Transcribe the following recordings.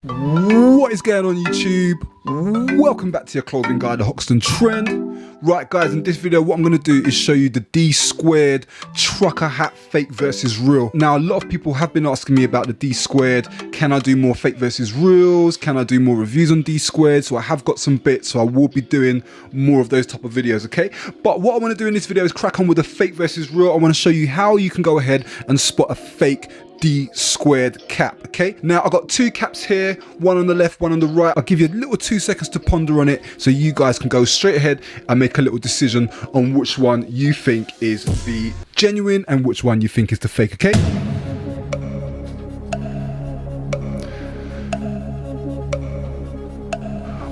What is going on YouTube? Welcome back to your clothing guide, the Hoxton Trend. Right guys, in this video what I'm going to do is show you the D-squared trucker hat fake versus real. Now a lot of people have been asking me about the D-squared. Can I do more fake versus reals? Can I do more reviews on D-squared? So I have got some bits, so I will be doing more of those type of videos, okay? But what I want to do in this video is crack on with the fake versus real. I want to show you how you can go ahead and spot a fake D-squared cap, okay? Now I've got two caps here, one on the left, one on the right. I'll give you a little 2 seconds to ponder on it so you guys can go straight ahead and make a little decision on which one you think is the genuine and which one you think is the fake, okay?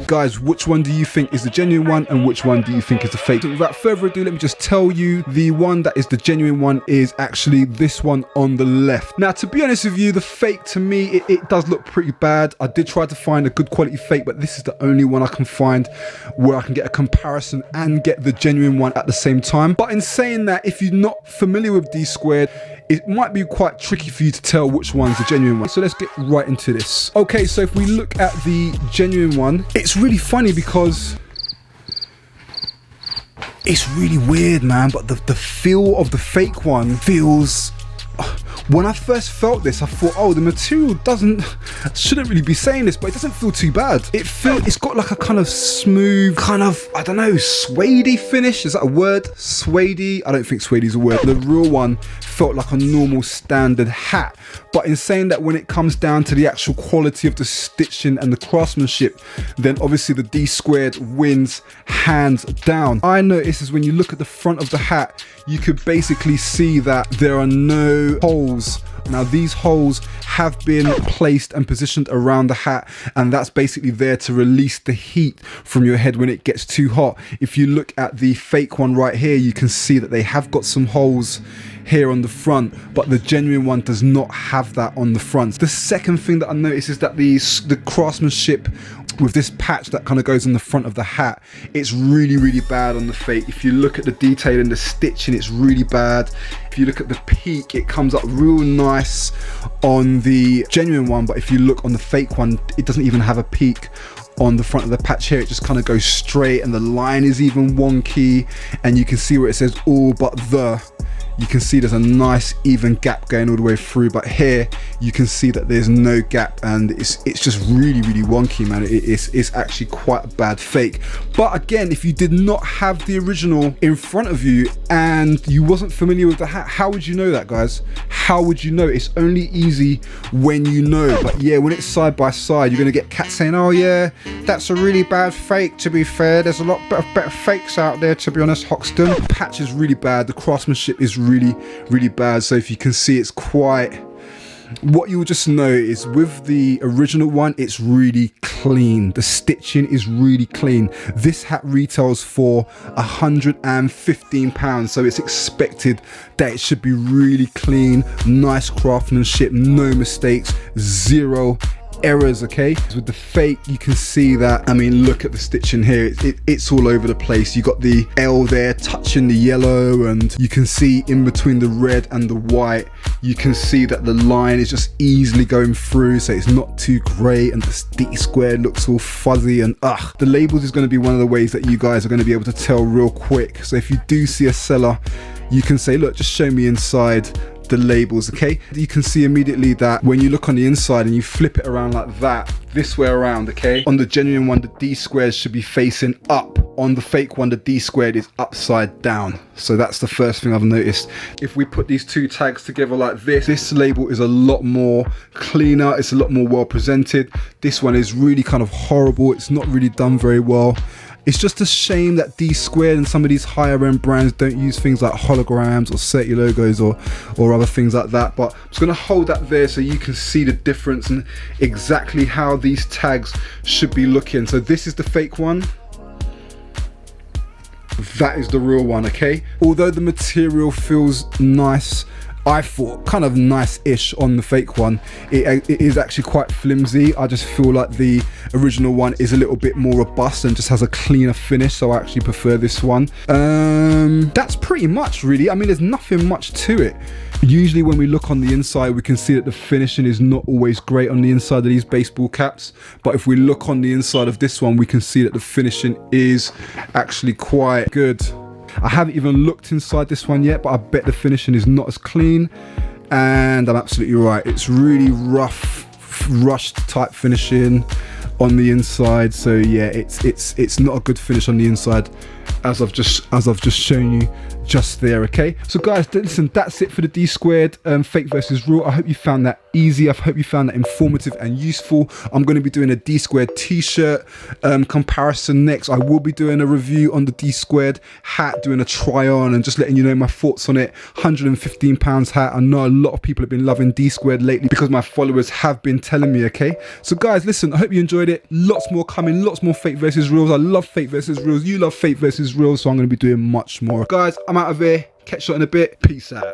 Guys, which one do you think is the genuine one and which one do you think is the fake? So without further ado, let me just tell you, the one that is the genuine one is actually this one on the left. Now, to be honest with you, the fake to me, it does look pretty bad. I did try to find a good quality fake, but this is the only one I can find where I can get a comparison and get the genuine one at the same time. But in saying that, if you're not familiar with D-squared, it might be quite tricky for you to tell which one's the genuine one. So let's get right into this. Okay, so if we look at the genuine one, it's really funny because it's really weird, man, but the feel of the fake one feels... When I first felt this, I thought, oh, the material shouldn't really be saying this, but it doesn't feel too bad. It's got like a kind of smooth, kind of, I don't know, suede-y finish. Is that a word? Suede-y? I don't think suede is a word. The real one felt like a normal standard hat. But in saying that, when it comes down to the actual quality of the stitching and the craftsmanship, then obviously the D-squared wins hands down. I noticed is when you look at the front of the hat, you could basically see that there are no holes. Now these holes have been placed and positioned around the hat, and that's basically there to release the heat from your head when it gets too hot. If you look at the fake one right here, you can see that they have got some holes here on the front, but the genuine one does not have that on the front. The second thing that I noticed is that the craftsmanship with this patch that kind of goes on the front of the hat, it's really bad on the fake. If you look at the detail and the stitching, it's really bad. If you look at the peak, it comes up real nice on the genuine one, but if you look on the fake one, it doesn't even have a peak on the front of the patch here. It just kind of goes straight, and the line is even wonky, and you can see where it says all but the. You can see there's a nice even gap going all the way through, but here you can see that there's no gap, and it's just really wonky, man. It's actually quite a bad fake. But again, if you did not have the original in front of you and you wasn't familiar with the hat, how would you know that, guys? How would you know? It's only easy when you know. But yeah, when it's side by side, you're gonna get cats saying, oh yeah, that's a really bad fake. To be fair, there's a lot better fakes out there, to be honest. Hoxton patch is really bad. The craftsmanship is really bad. So if you can see, it's quite, what you will just know is with the original one, it's really clean. The stitching is really clean. This hat retails for £115, so it's expected that it should be really clean, nice craftsmanship, no mistakes, zero errors, okay? With the fake, you can see that, I mean, look at the stitching here. It's all over the place. You got the L there touching the yellow, and you can see in between the red and the white, you can see that the line is just easily going through, so it's not too great, and the D-squared looks all fuzzy, and the labels is going to be one of the ways that you guys are going to be able to tell real quick. So if you do see a seller, you can say, look, just show me inside the labels, okay? You can see immediately that when you look on the inside and you flip it around like that, this way around, okay? On the genuine one, the D-squared should be facing up. On the fake one, the D-squared is upside down. So that's the first thing I've noticed. If we put these two tags together like this label is a lot more cleaner, it's a lot more well presented. This one is really kind of horrible. It's not really done very well. It's just a shame that D-squared and some of these higher end brands don't use things like holograms or certi logos or other things like that. But I'm just going to hold that there so you can see the difference and exactly how these tags should be looking. So this is the fake one. That is the real one, okay? Although the material feels nice, I thought kind of nice-ish on the fake one. It is actually quite flimsy. I just feel like the original one is a little bit more robust and just has a cleaner finish, so I actually prefer this one. That's pretty much really, I mean, there's nothing much to it. Usually when we look on the inside, we can see that the finishing is not always great on the inside of these baseball caps. But if we look on the inside of this one, we can see that the finishing is actually quite good. I haven't even looked inside this one yet, but I bet the finishing is not as clean. And I'm absolutely right. It's really rough, rushed type finishing on the inside. So yeah, it's not a good finish on the inside, as I've just shown you just there. Okay, so guys, listen, that's it for the D squared fake versus real. I hope you found that easy. I hope you found that informative and useful. I'm going to be doing a D squared t-shirt comparison next. I will be doing a review on the D squared hat, doing a try on and just letting you know my thoughts on it. £115 hat. I know a lot of people have been loving D squared lately because my followers have been telling me. Okay, so guys, listen, I hope you enjoyed it. Lots more coming, lots more fake versus reals. I love fake versus reals. You love fake versus reals, so I'm going to be doing much more. Guys, I'm out of here. Catch you in a bit. Peace out.